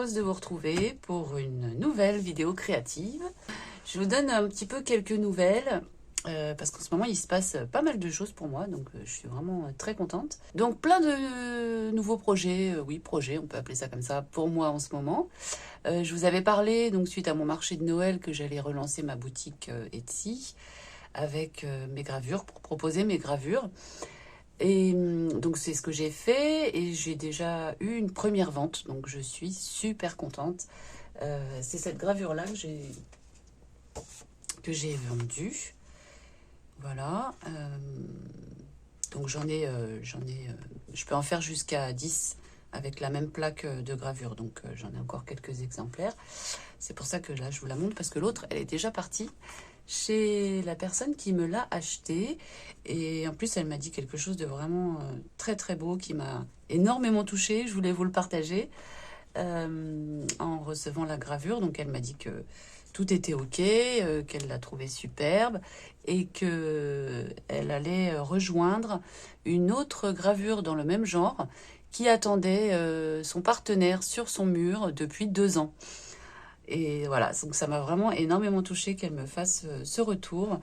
heureuse de vous retrouver pour une nouvelle vidéo créative. Je vous donne un petit peu quelques nouvelles parce qu'en ce moment il se passe pas mal de choses pour moi, donc je suis vraiment très contente. Donc plein de nouveaux projets, oui projets, on peut appeler ça comme ça pour moi en ce moment. Je vous avais parlé donc suite à mon marché de Noël que j'allais relancer ma boutique Etsy avec mes gravures pour proposer mes gravures. Et donc c'est ce que j'ai fait et j'ai déjà eu une première vente, donc je suis super contente. C'est cette gravure là que j'ai vendue, voilà. Donc je peux en faire jusqu'à 10 avec la même plaque de gravure, donc j'en ai encore quelques exemplaires. C'est pour ça que là je vous la montre parce que l'autre elle est déjà partie chez la personne qui me l'a acheté, et en plus elle m'a dit quelque chose de vraiment très très beau qui m'a énormément touchée. Je voulais vous le partager en recevant la gravure. Donc elle m'a dit que tout était ok, qu'elle l'a trouvé superbe et que elle allait rejoindre une autre gravure dans le même genre qui attendait son partenaire sur son mur depuis 2 ans. Et voilà, donc ça m'a vraiment énormément touchée qu'elle me fasse ce retour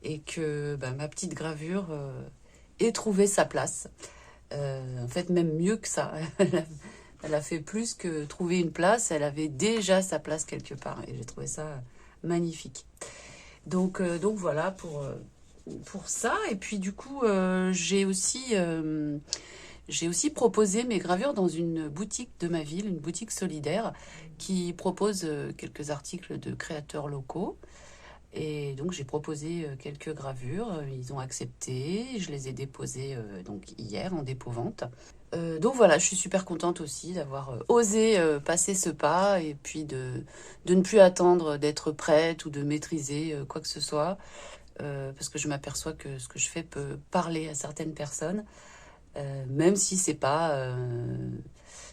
et que ma petite gravure ait trouvé sa place. En fait, même mieux que ça. Elle a fait plus que trouver une place, elle avait déjà sa place quelque part. Et j'ai trouvé ça magnifique. Donc voilà pour ça. Et puis du coup, j'ai aussi proposé mes gravures dans une boutique de ma ville, une boutique solidaire qui propose quelques articles de créateurs locaux. Et donc j'ai proposé quelques gravures, ils ont accepté, je les ai déposées donc hier en dépôt-vente. Donc voilà, je suis super contente aussi d'avoir osé passer ce pas et puis de ne plus attendre d'être prête ou de maîtriser quoi que ce soit, parce que je m'aperçois que ce que je fais peut parler à certaines personnes. Même si c'est pas,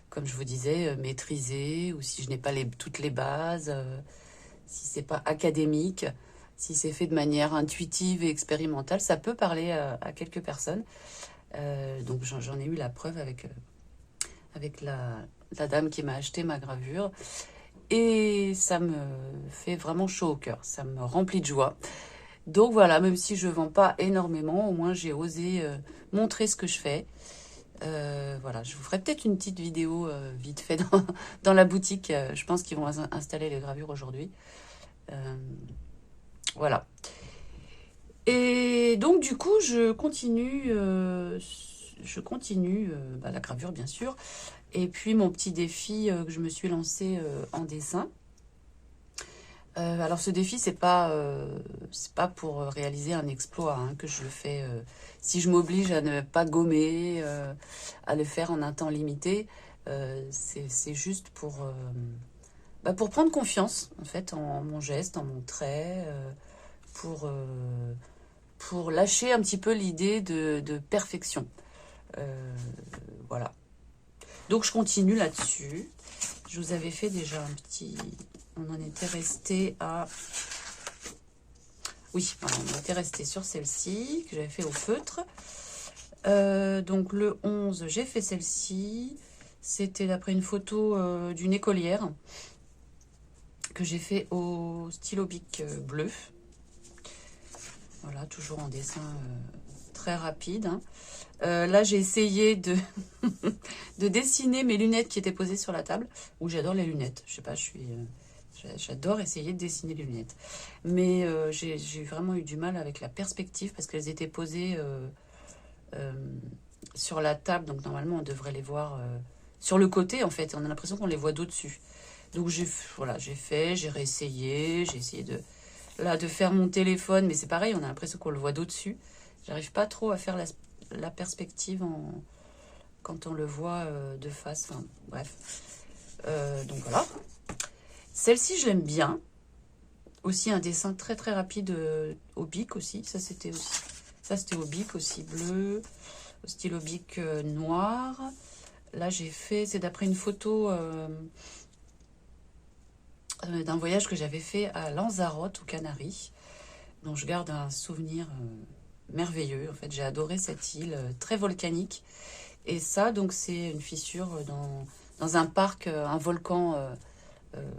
comme je vous disais, maîtrisé, ou si je n'ai pas toutes les bases, si c'est pas académique, si c'est fait de manière intuitive et expérimentale, ça peut parler à quelques personnes. Donc j'en ai eu la preuve avec la dame qui m'a acheté ma gravure. Et ça me fait vraiment chaud au cœur, ça me remplit de joie. Donc voilà, même si je vends pas énormément, au moins j'ai osé montrer ce que je fais. Voilà, je vous ferai peut-être une petite vidéo vite fait dans la boutique. Je pense qu'ils vont installer les gravures aujourd'hui. Voilà. Et donc du coup, je continue la gravure bien sûr. Et puis mon petit défi que je me suis lancé en dessin. Alors ce défi, c'est pas pour réaliser un exploit que je le fais. Si je m'oblige à ne pas gommer, à le faire en un temps limité, c'est juste pour prendre confiance en fait en mon geste, en mon trait, pour lâcher un petit peu l'idée de perfection. Voilà. Donc je continue là-dessus. Je vous avais fait déjà un petit... On en était resté à... Oui, voilà, on était resté sur celle-ci, que j'avais fait au feutre. Donc le 11, j'ai fait celle-ci. C'était d'après une photo d'une écolière que j'ai fait au stylo bic bleu. Voilà, toujours en dessin très rapide. Là, j'ai essayé de dessiner mes lunettes qui étaient posées sur la table. Où j'adore les lunettes. Je sais pas, j'adore essayer de dessiner les lunettes. Mais j'ai vraiment eu du mal avec la perspective parce qu'elles étaient posées sur la table. Donc normalement, on devrait les voir sur le côté en fait. On a l'impression qu'on les voit d'au-dessus. Donc j'ai réessayé. J'ai essayé de faire mon téléphone. Mais c'est pareil, on a l'impression qu'on le voit d'au-dessus. J'arrive pas trop à faire la perspective quand on le voit de face. Enfin bref. Donc voilà. Celle-ci, je l'aime bien. Aussi un dessin très très rapide au bic aussi. Ça c'était au bic aussi bleu, au stylo bic noir. Là j'ai fait, c'est d'après une photo d'un voyage que j'avais fait à Lanzarote aux Canaries, dont je garde un souvenir merveilleux. En fait, j'ai adoré cette île très volcanique. Et ça, donc c'est une fissure dans dans un parc, un volcan euh,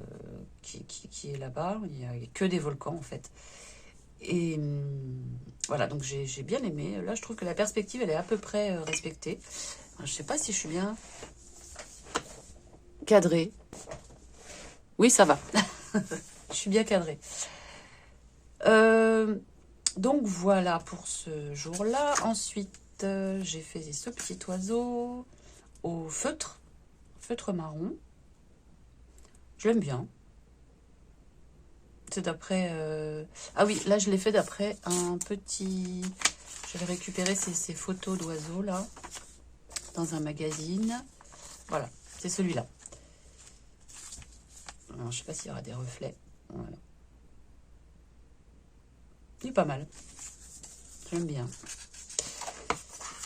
qui est là-bas. Il n'y a que des volcans en fait. Et voilà, donc j'ai bien aimé. Là, je trouve que la perspective, elle est à peu près respectée. Alors, je sais pas si je suis bien cadrée. Oui, ça va. Je suis bien cadrée. Donc voilà pour ce jour-là. Ensuite, j'ai fait ce petit oiseau au feutre marron. Je l'aime bien. C'est d'après... Ah oui, là je l'ai fait d'après un petit... J'avais récupéré ces photos d'oiseaux là, dans un magazine. Voilà, c'est celui-là. Je ne sais pas s'il y aura des reflets. Voilà. Il est pas mal. J'aime bien.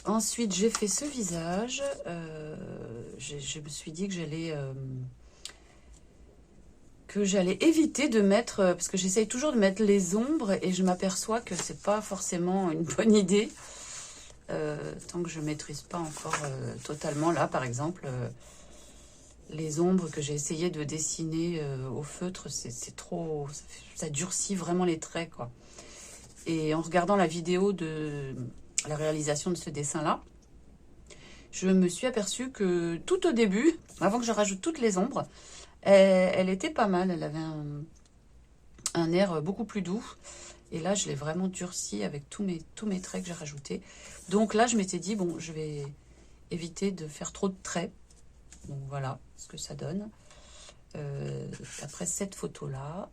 Ensuite, j'ai fait ce visage. Je me suis dit que j'allais éviter de mettre, parce que j'essaye toujours de mettre les ombres et je m'aperçois que c'est pas forcément une bonne idée. Tant que je maîtrise pas encore totalement. Là, par exemple, les ombres que j'ai essayé de dessiner au feutre, c'est trop... Ça durcit vraiment les traits, quoi. Et en regardant la vidéo de la réalisation de ce dessin-là, je me suis aperçue que tout au début, avant que je rajoute toutes les ombres, elle était pas mal. Elle avait un air beaucoup plus doux. Et là, je l'ai vraiment durci avec tous mes traits que j'ai rajoutés. Donc là, je m'étais dit, bon, je vais éviter de faire trop de traits. Donc voilà ce que ça donne. Après cette photo-là.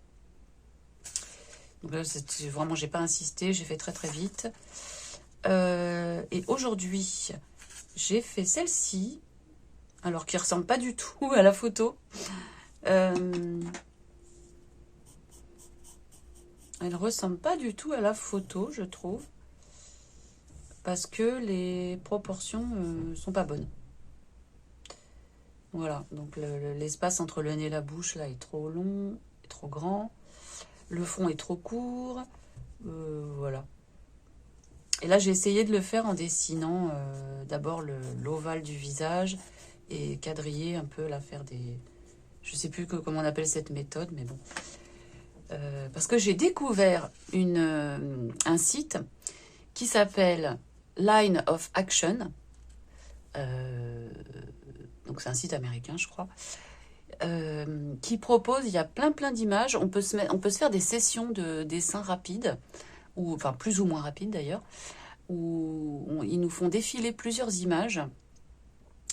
Donc là, vraiment, j'ai pas insisté, j'ai fait très très vite. Et aujourd'hui, j'ai fait celle-ci, alors qui ressemble pas du tout à la photo. Elle ressemble pas du tout à la photo, je trouve, parce que les proportions sont pas bonnes. Voilà, donc l'espace entre le nez et la bouche là est trop long, est trop grand. Le fond est trop court. Voilà. Et là, j'ai essayé de le faire en dessinant d'abord l'ovale du visage et quadriller un peu, là, faire des... Je sais plus comment on appelle cette méthode, mais bon. Parce que j'ai découvert un site qui s'appelle Line of Action. Donc c'est un site américain, je crois. Qui propose, il y a plein d'images. On peut se faire des sessions de dessin rapide, ou enfin plus ou moins rapide d'ailleurs, où ils nous font défiler plusieurs images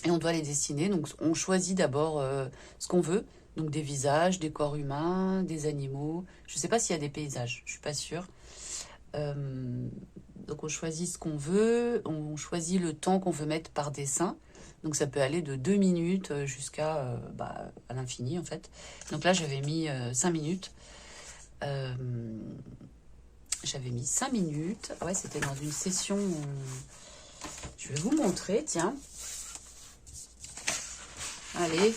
et on doit les dessiner. Donc on choisit d'abord ce qu'on veut, donc des visages, des corps humains, des animaux. Je ne sais pas s'il y a des paysages, je suis pas sûre. Donc on choisit ce qu'on veut, on choisit le temps qu'on veut mettre par dessin. Donc ça peut aller de 2 minutes jusqu'à à l'infini en fait. Donc là j'avais mis 5 minutes. J'avais mis 5 minutes. Ouais, c'était dans une session. Je vais vous montrer, tiens. Allez.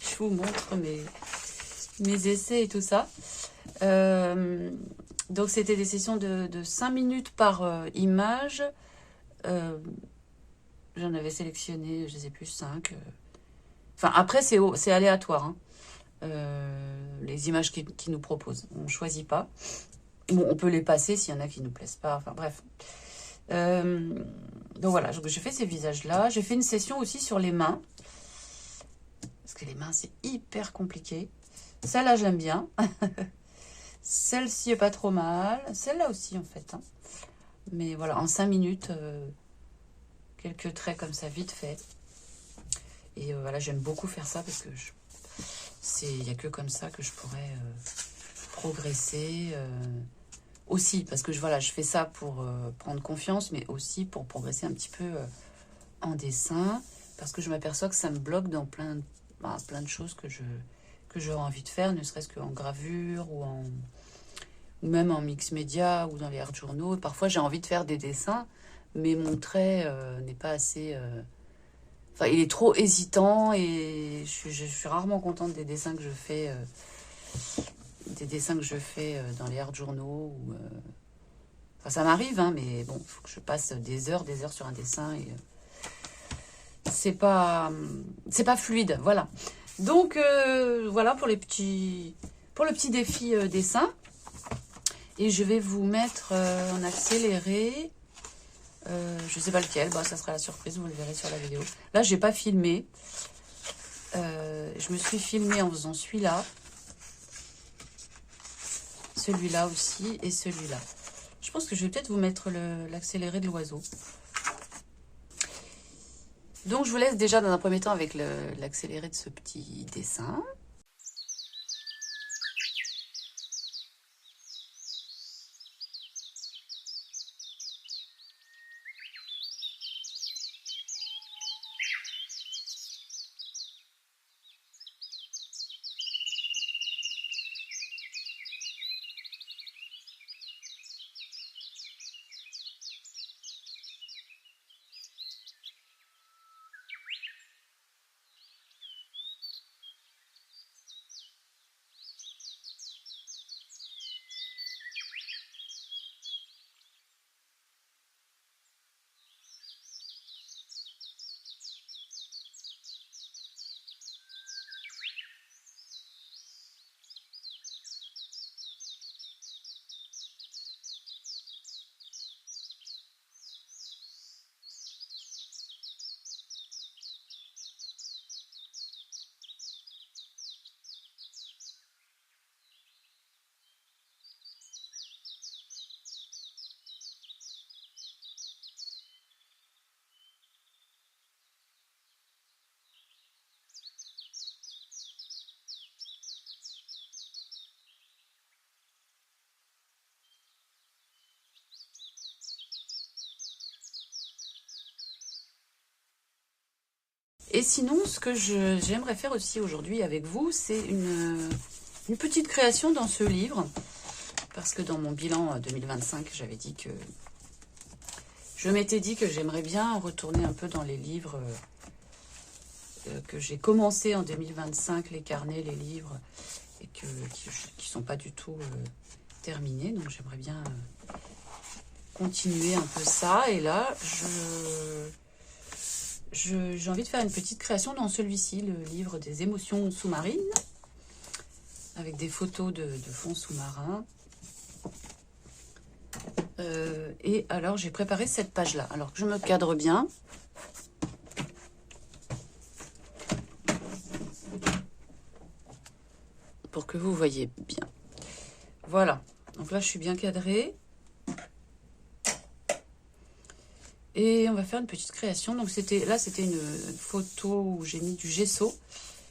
Je vous montre mes essais et tout ça. Donc c'était des sessions de 5 minutes par image. J'en avais sélectionné, je ne sais plus, 5. Enfin, après, c'est aléatoire. Hein. Les images qu'ils nous proposent. On ne choisit pas. Bon, on peut les passer s'il y en a qui ne nous plaisent pas. Enfin, bref. Donc voilà, j'ai fait ces visages-là. J'ai fait une session aussi sur les mains. Parce que les mains, c'est hyper compliqué. Celle-là, je l'aime bien. Celle-ci est pas trop mal. Celle-là aussi, en fait. Hein. Mais voilà, en 5 minutes... quelques traits comme ça, vite fait. Et voilà, j'aime beaucoup faire ça parce que il n'y a que comme ça que je pourrais progresser. Aussi, parce que voilà, je fais ça pour prendre confiance, mais aussi pour progresser un petit peu en dessin. Parce que je m'aperçois que ça me bloque dans plein de choses que j'aurais envie de faire, ne serait-ce qu'en gravure ou même en mix média ou dans les art journaux. Parfois, j'ai envie de faire des dessins, mais mon trait n'est pas assez... Enfin, il est trop hésitant et je suis rarement contente des dessins que je fais, dans les art journaux. Enfin, ça m'arrive, hein, mais bon, il faut que je passe des heures sur un dessin. c'est pas fluide, voilà. Donc voilà pour le petit défi dessin. Et je vais vous mettre en accéléré. Je sais pas lequel, bah, ça sera la surprise, vous le verrez sur la vidéo. Là, j'ai pas filmé. Je me suis filmée en faisant celui-là. Celui-là aussi et celui-là. Je pense que je vais peut-être vous mettre l'accéléré de l'oiseau. Donc, je vous laisse déjà dans un premier temps avec l'accéléré de ce petit dessin. Et sinon, ce que j'aimerais faire aussi aujourd'hui avec vous, c'est une petite création dans ce livre. Parce que dans mon bilan 2025, j'avais dit que... Je m'étais dit que j'aimerais bien retourner un peu dans les livres que j'ai commencé en 2025, les carnets, les livres, et qui ne sont pas du tout terminés. Donc j'aimerais bien continuer un peu ça. Et là, j'ai envie de faire une petite création dans celui-ci, le livre des émotions sous-marines, avec des photos de fonds sous-marins. Et alors, j'ai préparé cette page-là. Alors que je me cadre bien. Pour que vous voyez bien. Voilà. Donc là, je suis bien cadrée. Et on va faire une petite création. Donc c'était une photo où j'ai mis du gesso.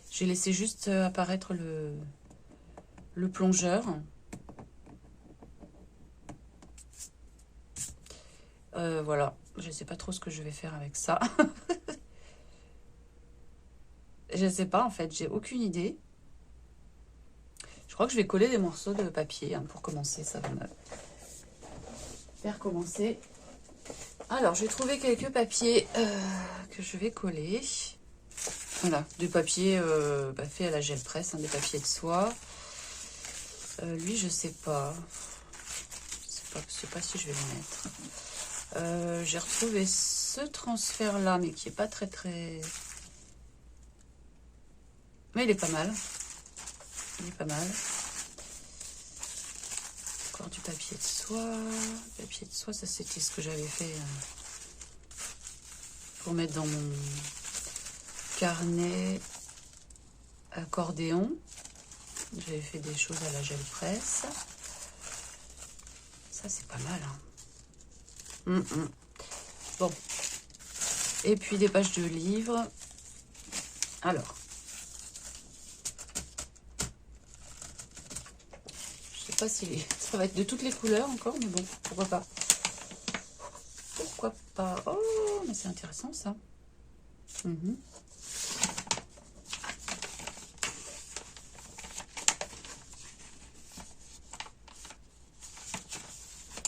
J'ai laissé juste apparaître le plongeur. Voilà. Je ne sais pas trop ce que je vais faire avec ça. Je ne sais pas en fait. J'ai aucune idée. Je crois que je vais coller des morceaux de papier hein, pour commencer. Ça va me faire commencer. Alors, j'ai trouvé quelques papiers que je vais coller. Voilà, du papier fait à la gel presse, hein, des papiers de soie. Lui, je sais pas. Je sais pas si je vais le mettre. J'ai retrouvé ce transfert-là, mais qui est pas très... Mais il est pas mal. Il est pas mal. Encore du papier de soie. Papier de soie, ça c'était ce que j'avais fait pour mettre dans mon carnet accordéon. J'avais fait des choses à la gel presse. Ça c'est pas mal. Hein. Bon. Et puis des pages de livres. Alors. Je sais pas si ça va être de toutes les couleurs encore, mais bon, pourquoi pas. Pourquoi pas. Oh, mais c'est intéressant ça.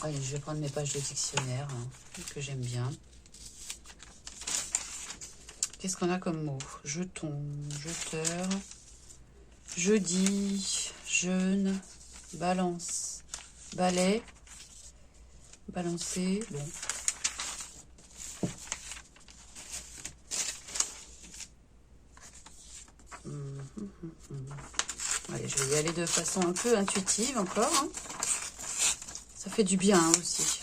Allez, je vais prendre mes pages de dictionnaire hein, que j'aime bien. Qu'est-ce qu'on a comme mot? Jeton, jeteur, jeudi, jeûne, balance, balai, balancer, bon. Allez, je vais y aller de façon un peu intuitive encore. Hein. Ça fait du bien hein, aussi.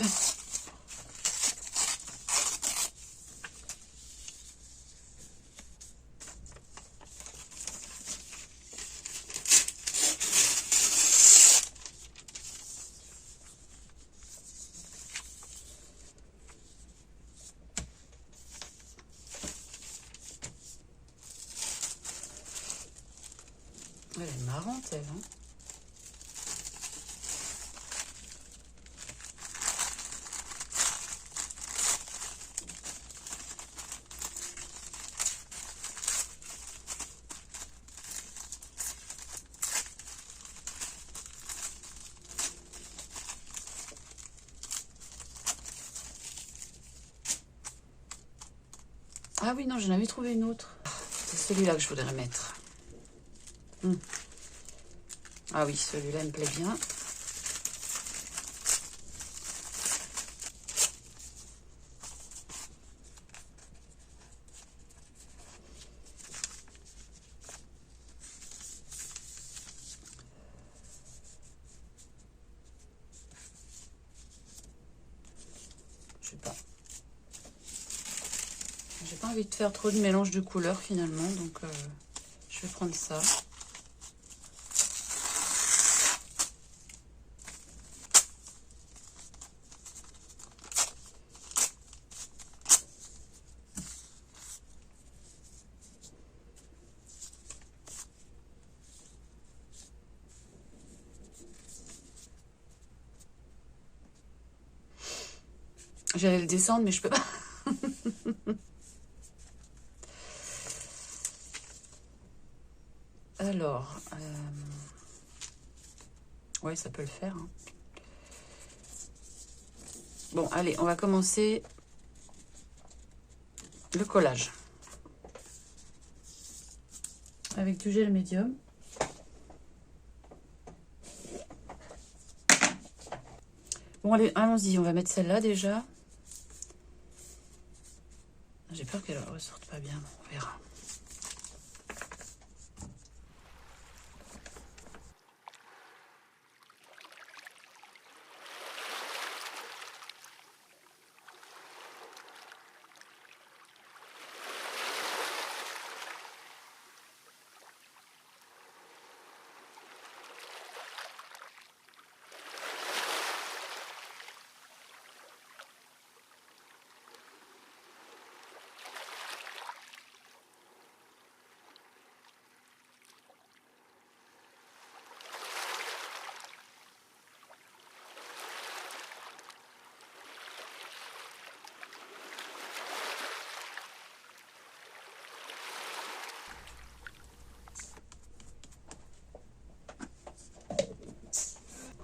Elle est marrante, elle. Hein. Ah oui, non, j'en avais trouvé une autre. C'est celui-là que je voudrais mettre. Ah oui, celui-là me plaît bien. Je sais pas. J'ai pas envie de faire trop de mélange de couleurs finalement, donc je vais prendre ça. J'allais le descendre, mais je peux pas. Alors, ouais, ça peut le faire. Hein. Bon, allez, on va commencer le collage. Avec du gel médium. Bon, allez, allons-y, on va mettre celle-là déjà. J'ai peur qu'elle ne ressorte pas bien, bon, on verra.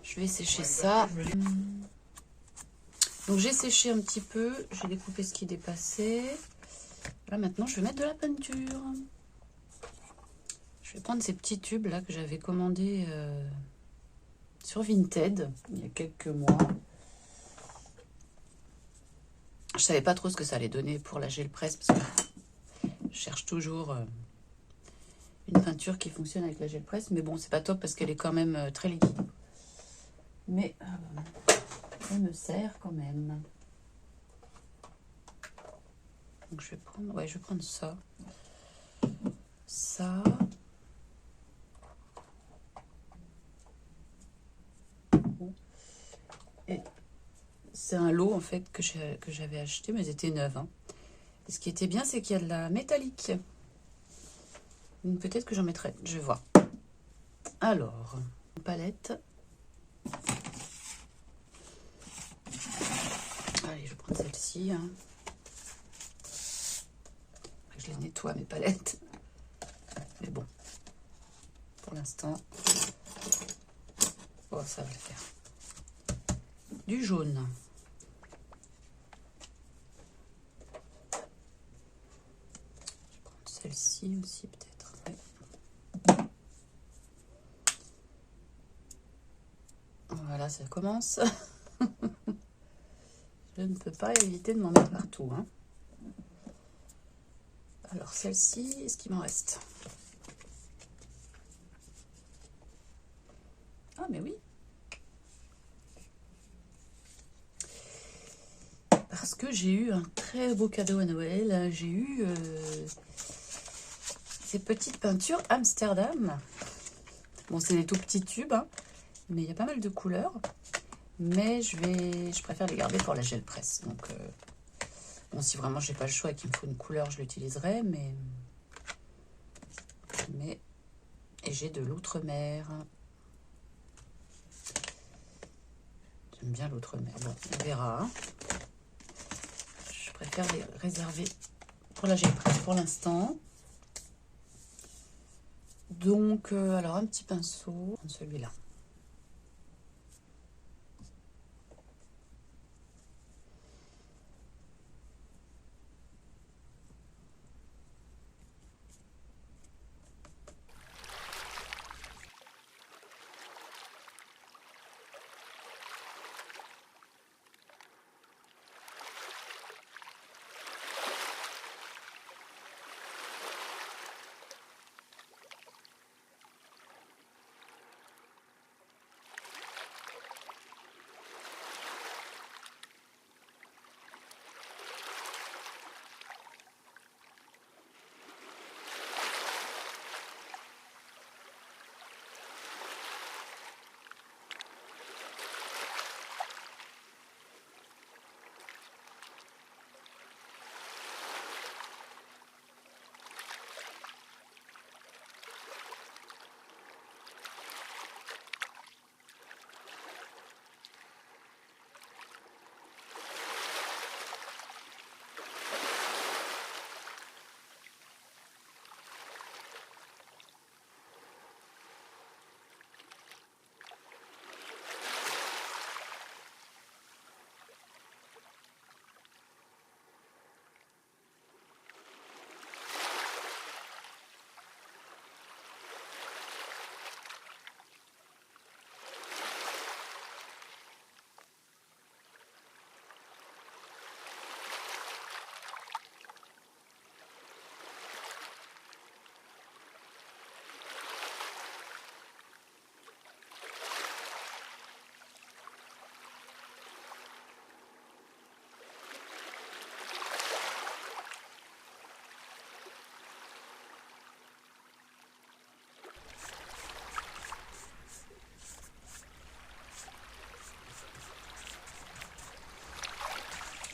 Je vais sécher ça. Donc j'ai séché un petit peu, j'ai découpé ce qui dépassait. Là maintenant je vais mettre de la peinture. Je vais prendre ces petits tubes là que j'avais commandés sur Vinted il y a quelques mois. Je savais pas trop ce que ça allait donner pour la gel presse parce que je cherche toujours une peinture qui fonctionne avec la gel presse. Mais bon, c'est pas top parce qu'elle est quand même très liquide. Mais elle me sert quand même. Donc je vais prendre, ouais, je vais prendre ça. Ça. Et c'est un lot en fait que j'avais acheté, mais c'était neuf. Hein. Et ce qui était bien, c'est qu'il y a de la métallique. Peut-être que j'en mettrai, je vais voir. Alors, une palette. Allez, je vais prendre celle-ci. Hein. Je les nettoie, mes palettes. Mais bon, pour l'instant, oh, ça va le faire. Du jaune. Je vais prendre celle-ci aussi, peut-être. Ouais. Voilà, ça commence. Je ne peux pas éviter de m'en mettre partout. Hein. Alors, celle-ci, est-ce qu'il m'en reste? parce que j'ai eu un très beau cadeau à Noël. J'ai eu ces petites peintures Amsterdam. Bon, c'est des tout petits tubes, hein, mais il y a pas mal de couleurs. Mais je préfère les garder pour la gel presse. Donc, bon, si vraiment j'ai pas le choix et qu'il me faut une couleur, je l'utiliserai. Et j'ai de l'outre-mer. J'aime bien l'outre-mer. Bon, on verra. Hein. Je préfère les réserver pour la gel presse pour l'instant. Donc, alors un petit pinceau, celui-là.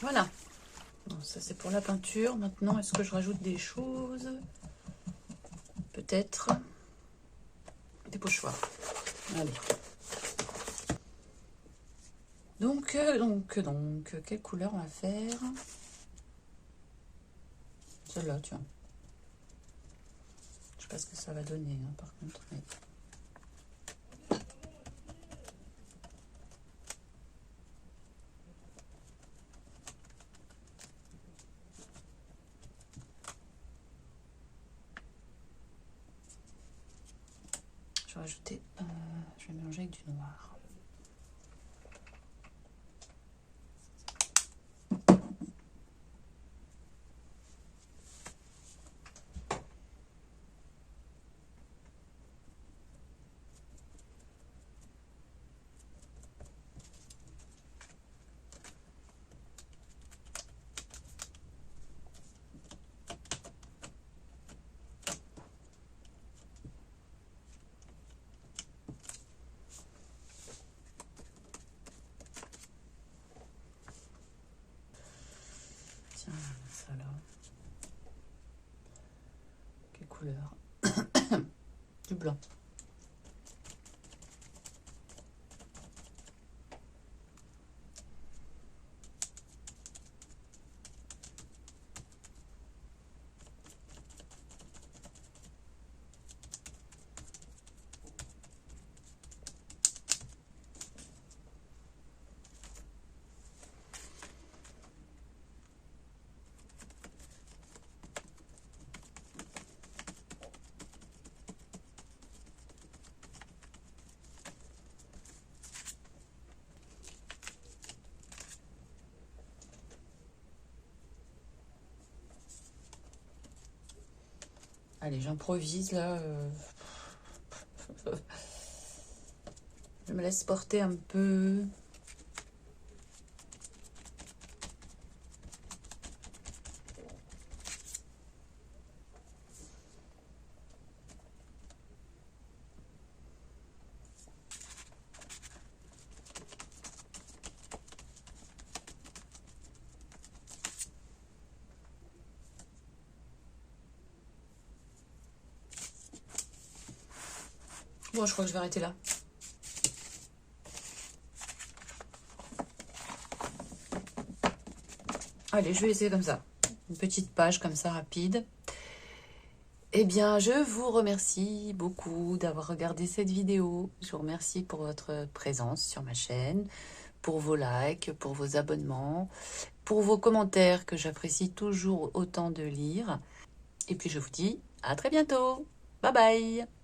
Voilà. Bon, ça c'est pour la peinture. Maintenant, est-ce que je rajoute des choses? Peut-être des pochoirs. Allez. Donc, quelle couleur on va faire? Celle-là, tiens. Je sais pas ce que ça va donner, hein, par contre. Mais... je vais rajouter, je vais mélanger avec du noir. Tiens, ça là. Quelle couleur? Du blanc. Allez, j'improvise là. Je me laisse porter un peu. Bon, je crois que je vais arrêter là. Allez, je vais essayer comme ça. Une petite page comme ça, rapide. Eh bien, je vous remercie beaucoup d'avoir regardé cette vidéo. Je vous remercie pour votre présence sur ma chaîne, pour vos likes, pour vos abonnements, pour vos commentaires que j'apprécie toujours autant de lire. Et puis, je vous dis à très bientôt. Bye bye!